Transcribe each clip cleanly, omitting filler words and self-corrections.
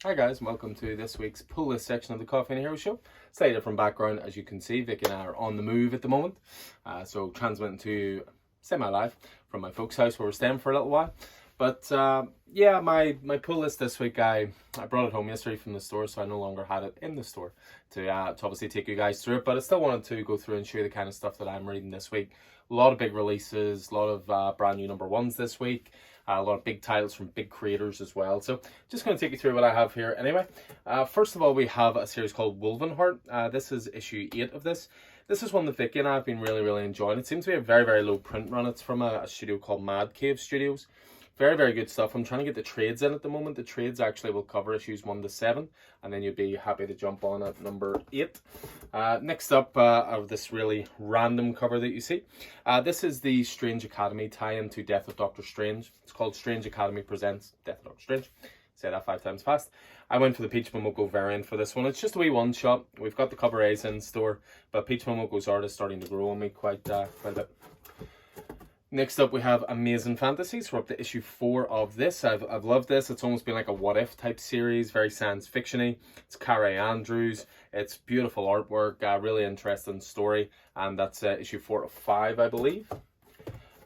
Hi guys, welcome to this week's pull list section of the Coffee and Hero Show. Slightly different background, as you can see. Vic and I are on the move at the moment, so transmitting to semi-live from my folks' house where we're staying for a little while. But yeah, my pull list this week, I brought it home yesterday from the store, so I no longer had it in the store to obviously take you guys through it. But I still wanted to go through and show you the kind of stuff that I'm reading this week. A lot of big releases, a lot of brand new number ones this week. A lot of big titles from big creators as well. So just going to take you through what I have here anyway. First of all, we have a series called Wolvenheart. This is issue 8 of this. This is one that Vicky and I have been really enjoying. It seems to be a very low print run. It's from a studio called Mad Cave Studios. Very good stuff. I'm trying to get the trades in at the moment. The trades actually will cover issues 1 to 7, and then you'd be happy to jump on at number 8. Next up, of this really random cover that you see, this is the Strange Academy tie-in to Death of Doctor Strange. It's called Strange Academy Presents Death of Doctor Strange. Say that 5 times fast. I went for the Peach Momoko variant for this one. It's just a wee one-shot. We've got the cover A's in store, but Peach Momoko's art is starting to grow on me quite a bit. Next up, we have Amazing Fantasies. We're up to issue 4 of this. I've loved this. It's almost been like a what-if type series, very science fiction-y. It's Carrie Andrews. It's beautiful artwork, really interesting story, and that's issue 4 of 5, I believe.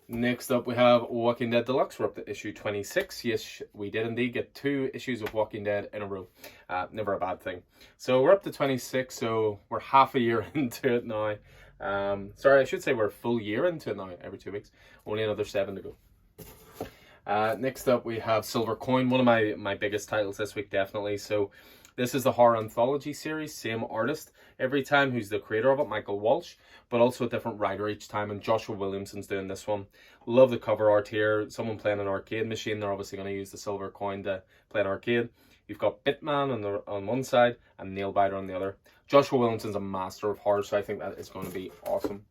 Next up, we have Walking Dead Deluxe. We're up to issue 26. Yes, we did indeed get 2 issues of Walking Dead in a row. Never a bad thing. So we're up to 26, so we're half a year into it now. Sorry, I should say we're a full year into it now, every 2 weeks. Only another 7 to go. Next up, we have Silver Coin, one of my biggest titles this week, definitely. So this is the horror anthology series, same artist every time, who's the creator of it, Michael Walsh, but also a different writer each time, and Joshua Williamson's doing this one. Love the cover art here. Someone playing an arcade machine. They're obviously going to use the Silver Coin to play an arcade. You've got Bitman on one side and Nailbiter on the other. Joshua Williamson's a master of horror, so I think that is going to be awesome.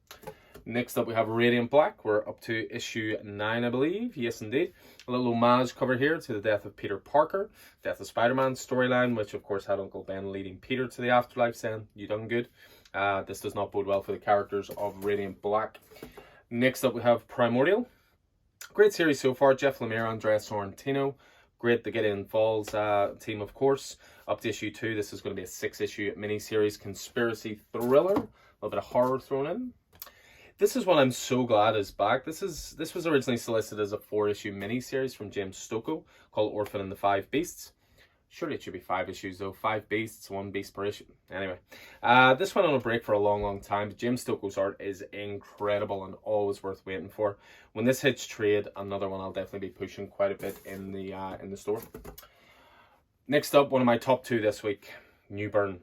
Next up, we have Radiant Black. We're up to issue 9, I believe. Yes, indeed. A little homage cover here to the death of Peter Parker, death of Spider-Man storyline, which of course had Uncle Ben leading Peter to the afterlife, saying, "You done good." This does not bode well for the characters of Radiant Black. Next up, we have Primordial. Great series so far. Jeff Lemire, Andrea Sorrentino. Great, the Gideon Falls team, of course. Up to issue 2. This is going to be a 6-issue miniseries conspiracy thriller. A little bit of horror thrown in. This is one I'm so glad is back. This was originally solicited as a 4-issue miniseries from James Stokoe called Orphan and the Five Beasts. Surely it should be 5 issues though. 5 beasts, 1 beast per issue. Anyway, this went on a break for a long time. But James Stokoe's art is incredible and always worth waiting for. When this hits trade, another one I'll definitely be pushing quite a bit in the store. Next up, one of my top 2 this week: Newburn,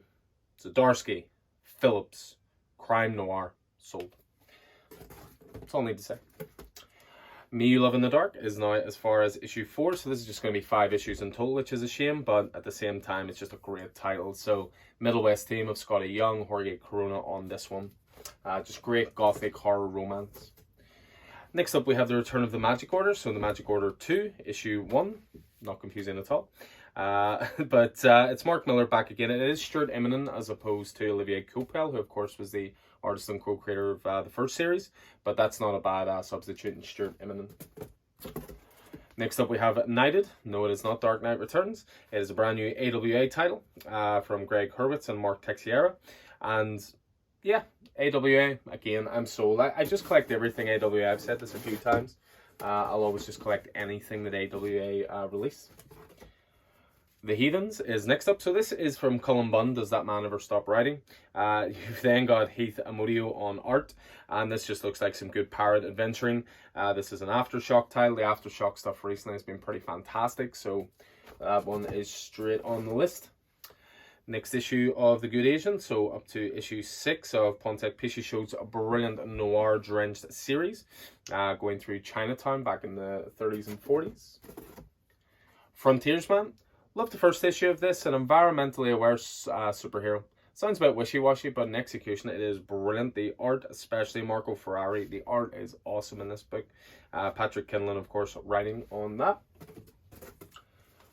Zdarsky, Phillips, crime noir, sold. That's all I need to say. Me You Love in the Dark is now as far as issue 4, so this is just going to be 5 issues in total, which is a shame, but at the same time, it's just a great title. So, Middle West team of Scotty Young, Jorge Corona on this one. Just great gothic horror romance. Next up, we have The Return of the Magic Order, so The Magic Order 2, issue 1. Not confusing at all. But it's Mark Millar back again. It is Stuart Immonen as opposed to Olivier Coipel, who of course was the artist and co-creator of the first series, but that's not a bad substitute in Stuart Immonen. Next up, we have Knighted. No, it is not Dark Knight Returns. It is a brand new AWA title from Greg Hurwitz and Mark Texiera. And yeah, AWA, again, I'm sold. I just collect everything AWA. I've said this a few times. I'll always just collect anything that AWA release. The Heathens is next up. So this is from Cullen Bunn, Does That Man Ever Stop Writing? You've then got Heath Amodio on art, and this just looks like some good pirate adventuring. This is an Aftershock title. The Aftershock stuff recently has been pretty fantastic, so that one is straight on the list. Next issue of The Good Asian, so up to issue 6 of Pontek Pichetsho's brilliant noir-drenched series, going through Chinatown back in the 30s and 40s. Frontiersman. Love the first issue of this, an environmentally aware superhero. Sounds a bit wishy-washy, but in execution it is brilliant. The art, especially Marco Ferrari, the art is awesome in this book. Patrick Kinlan, of course, writing on that.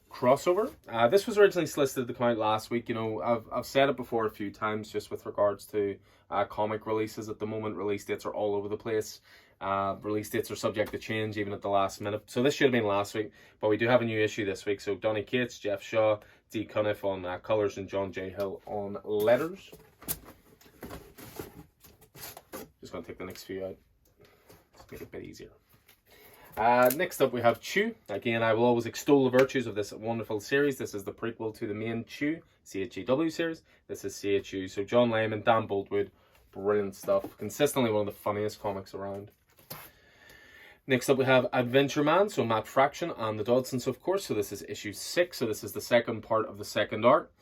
Crossover. This was originally solicited to come out last week. You know, I've said it before a few times just with regards to comic releases. At the moment, release dates are all over the place. Release dates are subject to change even at the last minute. So this should have been last week, but we do have a new issue this week. So Donny Cates, Jeff Shaw, D. Cuniff on colours, and John J. Hill on letters. Just going to take the next few out. Let's make it a bit easier. Next up we have Chew. Again, I will always extol the virtues of this wonderful series. This is the prequel to the main Chew CHEW series. This is CHU. So John Layman, Dan Boltwood, brilliant stuff. Consistently one of the funniest comics around. Next up we have Adventure Man, so Matt Fraction and the Dodsons, of course. So this is issue 6, so this is the second part of the second arc.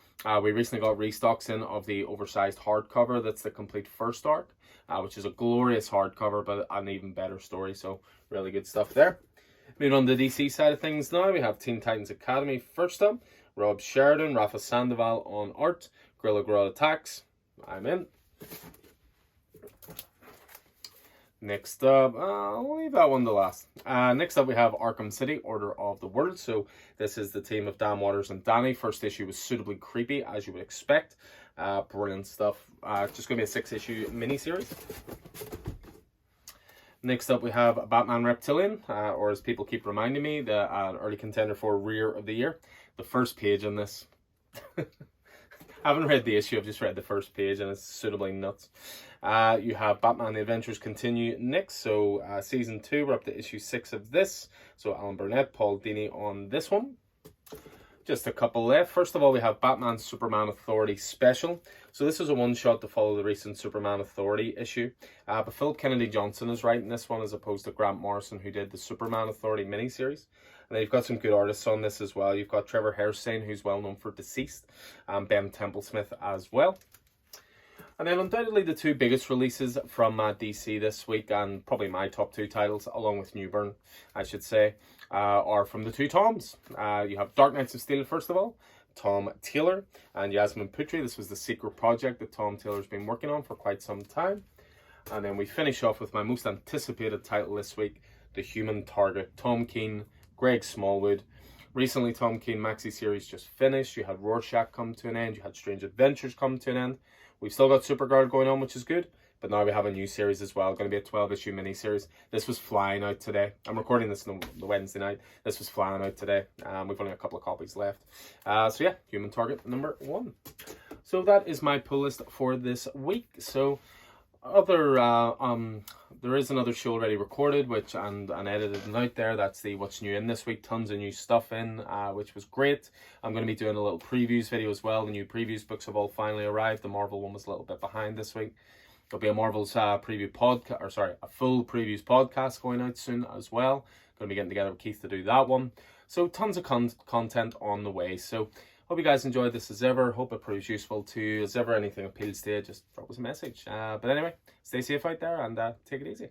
We recently got restocks in of the oversized hardcover. That's the complete first arc, which is a glorious hardcover, but an even better story. So really good stuff there. Moving on to the DC side of things now, we have Teen Titans Academy first up. Rob Sheridan, Rafa Sandoval on art. Gorilla Grodd Attacks. I'm in. Next up, I'll leave that one to last. Next up, we have Arkham City, Order of the World. So this is the team of Dan Waters and Danny. First issue was suitably creepy, as you would expect. Brilliant stuff. Just going to be a 6-issue miniseries. Next up, we have Batman Reptilian, or as people keep reminding me, the early contender for Rear of the Year. The first page on this. I haven't read the issue, I've just read the first page, and it's suitably nuts. You have Batman The Adventures Continue next. So season 2, we're up to issue 6 of this. So Alan Burnett, Paul Dini on this one. Just a couple left. First of all, we have Batman Superman Authority Special. So this is a one-shot to follow the recent Superman Authority issue. But Philip Kennedy Johnson is writing this one as opposed to Grant Morrison, who did the Superman Authority miniseries. And then you've got some good artists on this as well. You've got Trevor Hairston, who's well known for Deceased, and Ben Templesmith as well. And then undoubtedly the two biggest releases from DC this week, and probably my top 2 titles, along with Newburn, I should say, are from the two Toms. You have Dark Knights of Steel, first of all, Tom Taylor and Yasmin Putri. This was the secret project that Tom Taylor's been working on for quite some time. And then we finish off with my most anticipated title this week, The Human Target, Tom King, Greg Smallwood. Recently, Tom King maxi series just finished. You had Rorschach come to an end. You had Strange Adventures come to an end. We've still got Supergirl going on, which is good. But now we have a new series as well. Going to be a 12-issue miniseries. This was flying out today. I'm recording this on the Wednesday night. This was flying out today. We've only a couple of copies left. So yeah, Human Target number 1. So that is my pull list for this week. So there is another show already recorded, and edited and out there. That's the What's New In this week. Tons of new stuff in, which was great. I'm going to be doing a little previews video as well. The new previews books have all finally arrived. The Marvel one was a little bit behind this week. There'll be a Marvel's preview podcast, a full previews podcast going out soon as well. Going to be getting together with Keith to do that one. So tons of content on the way. So hope you guys enjoyed this as ever. Hope it proves useful to you. As ever anything appeals to you, just drop us a message. But anyway, stay safe out there and take it easy.